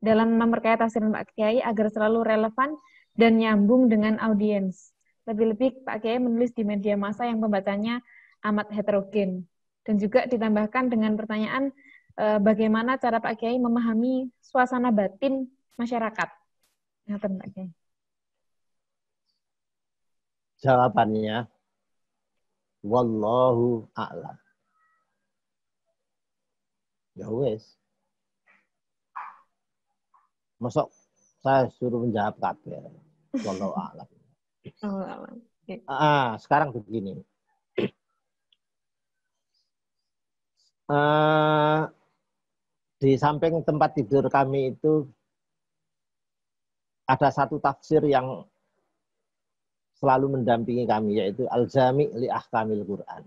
Dalam memperkaya tafsir Pak Kiai agar selalu relevan dan nyambung dengan audiens. Lebih-lebih Pak Kiai menulis di media massa yang pembacanya amat heterogen. Dan juga ditambahkan dengan pertanyaan bagaimana cara Pak Kiai memahami suasana batin masyarakat. Ngaten Pak Kiai. Jawabannya, wallahu a'lam. Ya wes. Masuk saya suruh menjawab kabeh. Wallahu a'lam. Sekarang begini. Di samping tempat tidur kami itu ada satu tafsir yang selalu mendampingi kami, yaitu Al-Jami' li Ahkamil Quran.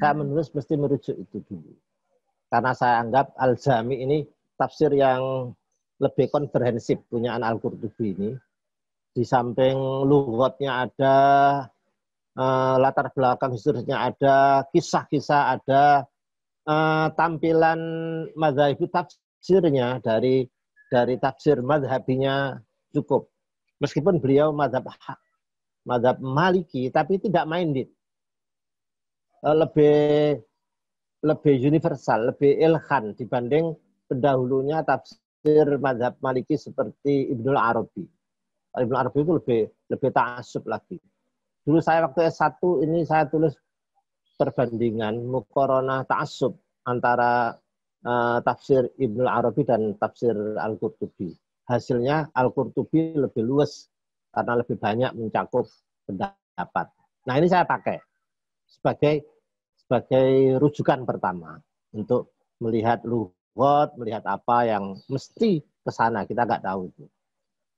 Saya menulis mesti merujuk itu dulu. Karena saya anggap Al-Jami' ini tafsir yang lebih komprehensif, punyaan Al-Qurtubi ini. Di samping lughatnya ada, latar belakang historisnya ada, kisah-kisah ada, tampilan mazhab tafsirnya dari tafsir mazhabinya cukup. Meskipun beliau mazhab Maliki, tapi tidak minded. Lebih universal, lebih ilkhan dibanding pendahulunya tafsir mazhab Maliki seperti Ibnul Arabi. Ibnul Arabi itu lebih ta'assub lagi. Dulu saya waktu S1 ini saya tulis perbandingan muqaranah ta'assub antara tafsir Ibnul Arabi dan tafsir Al-Qurtubi. Hasilnya Al-Qurtubi lebih luas karena lebih banyak mencakup pendapat. Nah, ini saya pakai sebagai rujukan pertama untuk melihat lughat, melihat apa yang mesti ke sana, kita nggak tahu itu.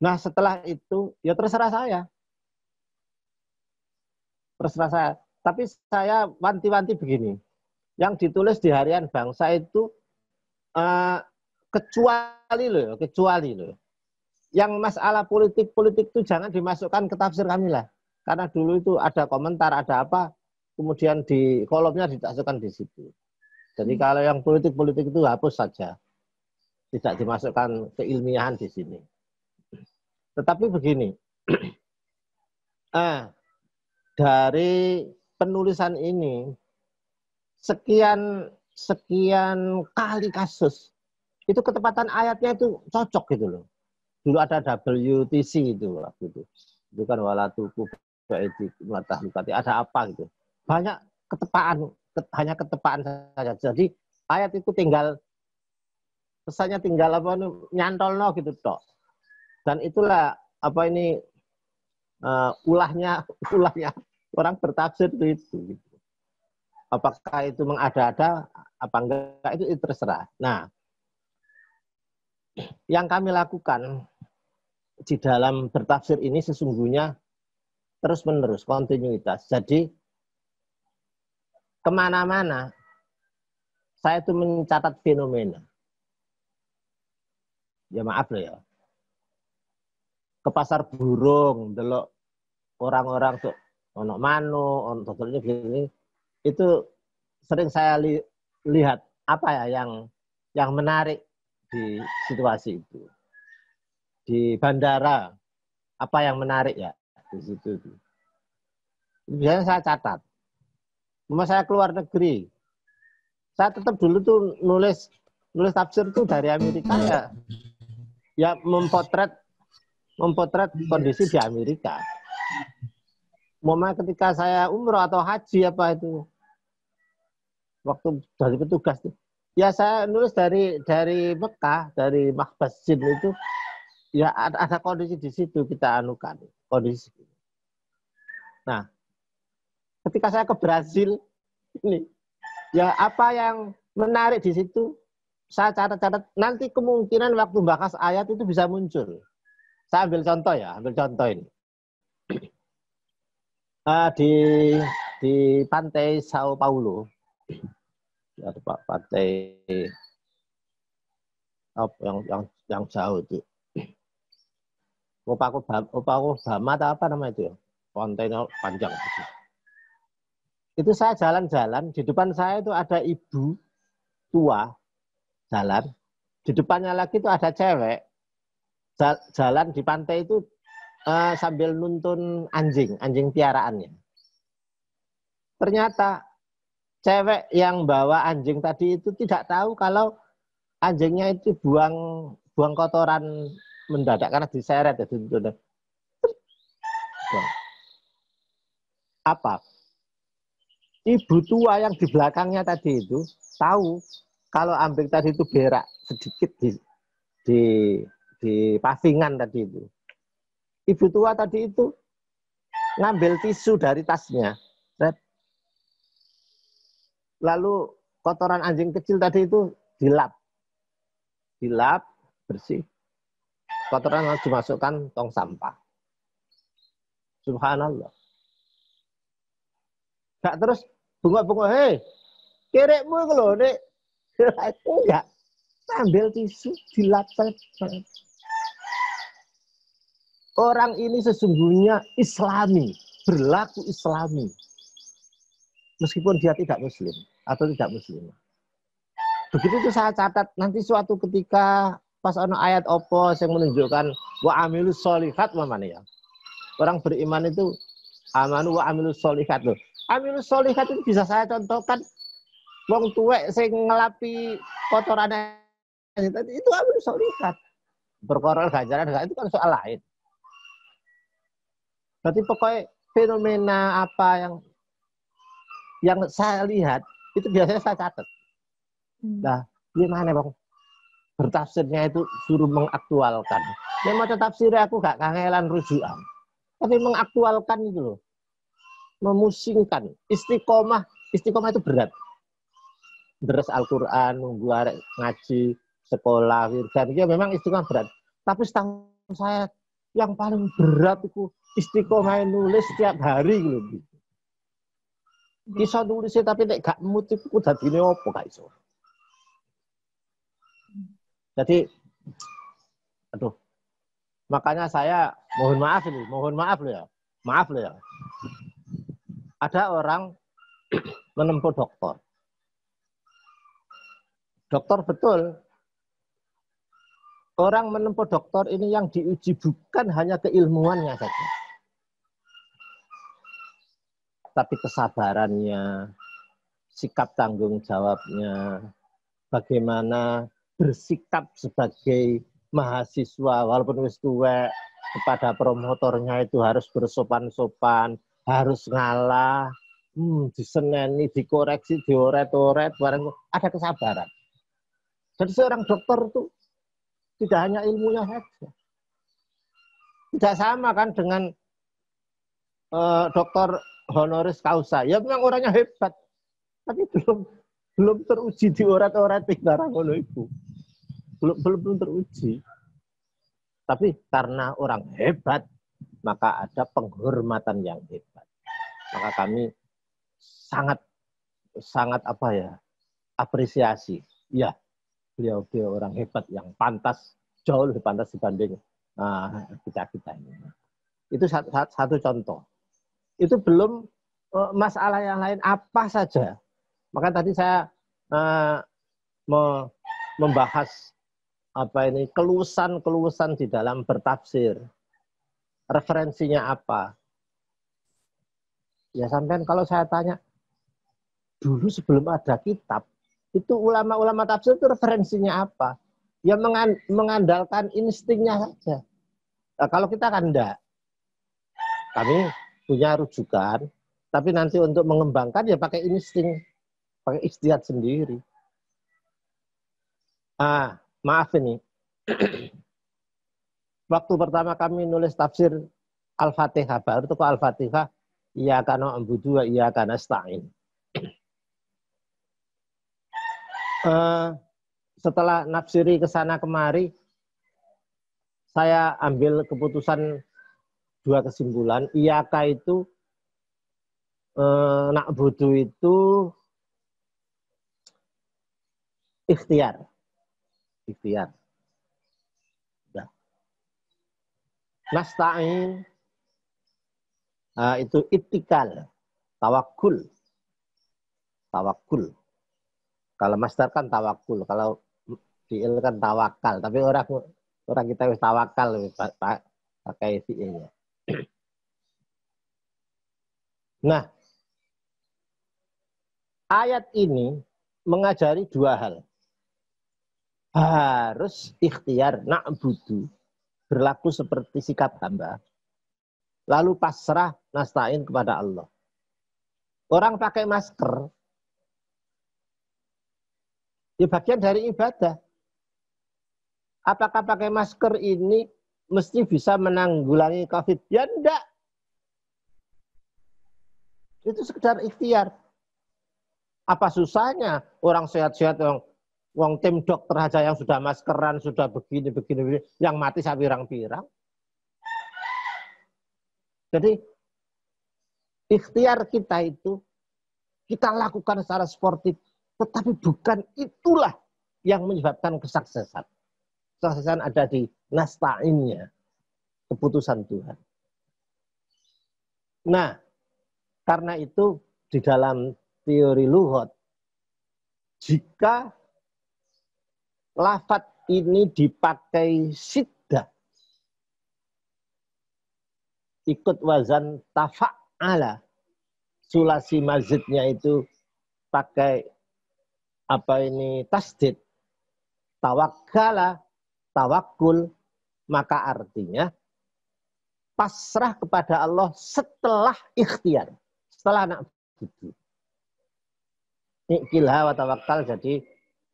Nah, setelah itu ya terserah saya. Terserah saya. Tapi saya wanti-wanti begini. Yang ditulis di Harian Bangsa itu kecuali loh. Yang masalah politik itu jangan dimasukkan ke tafsir kami lah. Karena dulu itu ada komentar, ada apa, kemudian di kolomnya dimasukkan di situ. Jadi kalau yang politik itu hapus saja. Tidak dimasukkan keilmiahan di sini. Tetapi begini, dari penulisan ini, sekian kali kasus, itu ketepatan ayatnya itu cocok gitu loh. Dulu ada WTC itu waktu itu. Itu kan walatuku ada apa gitu. Banyak ketepaan, hanya ketepaan saja. Jadi ayat itu pesannya tinggal nyantolno gitu tok. Dan itulah ulahnya orang bertafsir itu. Apakah itu mengada-ada, apa enggak itu terserah. Nah, yang kami lakukan di dalam bertafsir ini sesungguhnya terus-menerus, kontinuitas. Jadi, kemana-mana, saya itu mencatat fenomena. Ya maaf loh ya. Ke pasar burung, delok orang-orang tuh ono mano, ono ini gini, itu sering saya lihat apa ya yang menarik di situasi itu. Di bandara, apa yang menarik ya di situ. Biasanya saya catat. Saya keluar negeri, saya tetap dulu tuh nulis tafsir tuh dari Amerika ya memotret kondisi di Amerika. Momen ketika saya umroh atau haji apa itu, waktu dari petugas itu, ya saya nulis dari Mekah, dari Makbasin itu, ya ada kondisi di situ kita anukan kondisi. Nah, ketika saya ke Brasil ini, ya apa yang menarik di situ, saya catat nanti kemungkinan waktu bahas ayat itu bisa muncul. Saya ambil contoh ini. Di pantai Sao Paulo, ada pantai yang jauh itu. Opakobama atau apa nama itu ya? Kontainer panjang. Itu saya jalan-jalan, di depan saya itu ada ibu tua jalan, di depannya lagi itu ada cewek jalan di pantai itu sambil nuntun anjing piaraannya. Ternyata cewek yang bawa anjing tadi itu tidak tahu kalau anjingnya itu buang kotoran mendadak karena diseret ya. Apa? Ibu tua yang di belakangnya tadi itu tahu kalau ambing tadi itu berak sedikit di di pavingan tadi itu. Ibu tua tadi itu ngambil tisu dari tasnya. Lalu kotoran anjing kecil tadi itu dilap bersih. Kotoran harus dimasukkan tong sampah. Subhanallah. Gak terus bunga-bunga, hei, kirekmu itu loh, Nek. Enggak. Ambil tisu, dilap. Orang ini sesungguhnya Islami, berlaku Islami. Meskipun dia tidak muslim atau tidak muslimah. Begitu itu saya catat, nanti suatu ketika pas ada ayat opo yang menunjukkan wa amilus sholihat mamanya ya. Orang beriman itu amanu wa amilus sholihat loh. Amilus sholihat itu bisa saya contohkan wong tuwek sing ngelapi kotorannya itu amilus sholihat. Berkorol ganjaran itu kan soal lain. Berarti pokoknya fenomena apa yang saya lihat itu biasanya saya catat. Nah, gimana bang? Bertafsirnya itu suruh mengaktualkan. Yang mau tafsirnya aku gak kangelan rujukan. Tapi mengaktualkan itu loh. Memusingkan. Istiqomah itu berat. Deres Al-Quran, nunggu ngaji, sekolah, wirdan. Ya memang istiqomah berat. Tapi setahu saya yang paling berat itu istiqomah nulis setiap hari gitu. Bisa nulisnya tapi nek gak mood itu udah dine opo gak iso. Jadi aduh. Makanya saya mohon maaf loh ya. Maaf loh ya. Ada orang menempuh doktor. Dokter betul. Orang menempuh dokter ini yang diuji bukan hanya keilmuannya saja. Tapi kesabarannya, sikap tanggung jawabnya, bagaimana bersikap sebagai mahasiswa walaupun wis tuwek kepada promotornya itu harus bersopan-sopan, harus ngalah, diseneni, dikoreksi, dioret-oret, barang ada kesabaran. Jadi seorang dokter itu tidak hanya ilmunya saja. Tidak sama kan dengan dokter honoris causa. Ya memang orangnya hebat, tapi belum teruji dioret-oret barang ngono itu. Belum teruji. Tapi karena orang hebat, maka ada penghormatan yang hebat. Maka kami sangat apa ya, apresiasi. Ya, beliau orang hebat yang pantas, jauh lebih pantas dibanding kita ini. Itu satu contoh. Itu belum masalah yang lain apa saja. Maka tadi saya membahas keluasan di dalam bertafsir. Referensinya apa? Ya sampean kalau saya tanya, dulu sebelum ada kitab, itu ulama-ulama tafsir itu referensinya apa? Ya mengandalkan instingnya saja. Nah, kalau kita kan enggak. Kami punya rujukan, tapi nanti untuk mengembangkan ya pakai insting, pakai ijtihad sendiri. Maaf ini. Waktu pertama kami nulis tafsir Al-Fatihah, baru itu Al-Fatihah, iyyaka na'budu wa iyyaka nasta'in. Setelah nafsiri ke sana kemari, saya ambil keputusan dua kesimpulan. Iyyaka itu na'budu itu ikhtiar. nasta'in, itu itikal, tawakul. Tawakul. Kalau masdar kan tawakul, kalau fi'il kan tawakal. Tapi orang kita wis tawakal pakai fi'ilnya. Nah, ayat ini mengajari dua hal. Harus ikhtiar na'budu, berlaku seperti sikap hamba. Lalu pasrah nasta'in kepada Allah. Orang pakai masker, ya bagian dari ibadah. Apakah pakai masker ini mesti bisa menanggulangi COVID? Ya enggak. Itu sekedar ikhtiar. Apa susahnya orang sehat-sehat, wong tim dokter aja yang sudah maskeran, sudah begini, yang mati sapirang-pirang. Jadi ikhtiar kita itu kita lakukan secara sportif, tetapi bukan itulah yang menyebabkan kesuksesan. Kesuksesan ada di nasta'innya, keputusan Tuhan. Nah, karena itu di dalam teori lughat, jika lafadz ini dipakai siddah, ikut wazan tafa'ala, sulasi mazidnya itu pakai tasdid, tawakkala, tawakul, maka artinya pasrah kepada Allah setelah ikhtiar, setelah na'budu. Nikilha wa tawakal, jadi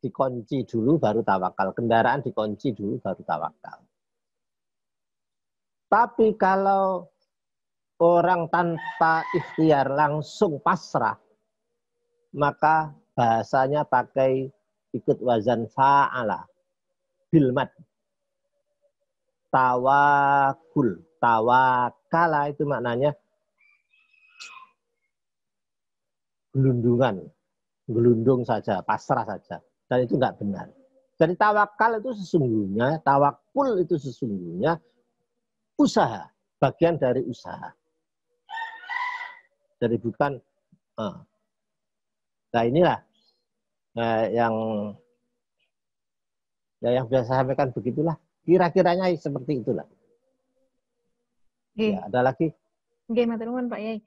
dikunci dulu baru tawakal. Kendaraan dikunci dulu baru tawakal. Tapi kalau orang tanpa ikhtiar langsung pasrah, maka bahasanya pakai ikut wazan fa'ala, bilmad. Tawakul, tawakala itu maknanya gelundungan, gelundung saja, pasrah saja. Dan itu enggak benar. Jadi tawakal itu sesungguhnya, tawakul itu sesungguhnya usaha, bagian dari usaha. Jadi bukan, nah inilah yang biasa saya sampaikan begitulah. Kira-kiranya seperti itulah. Okay. Ya, ada lagi? Oke, matur nuwun Pak Yai.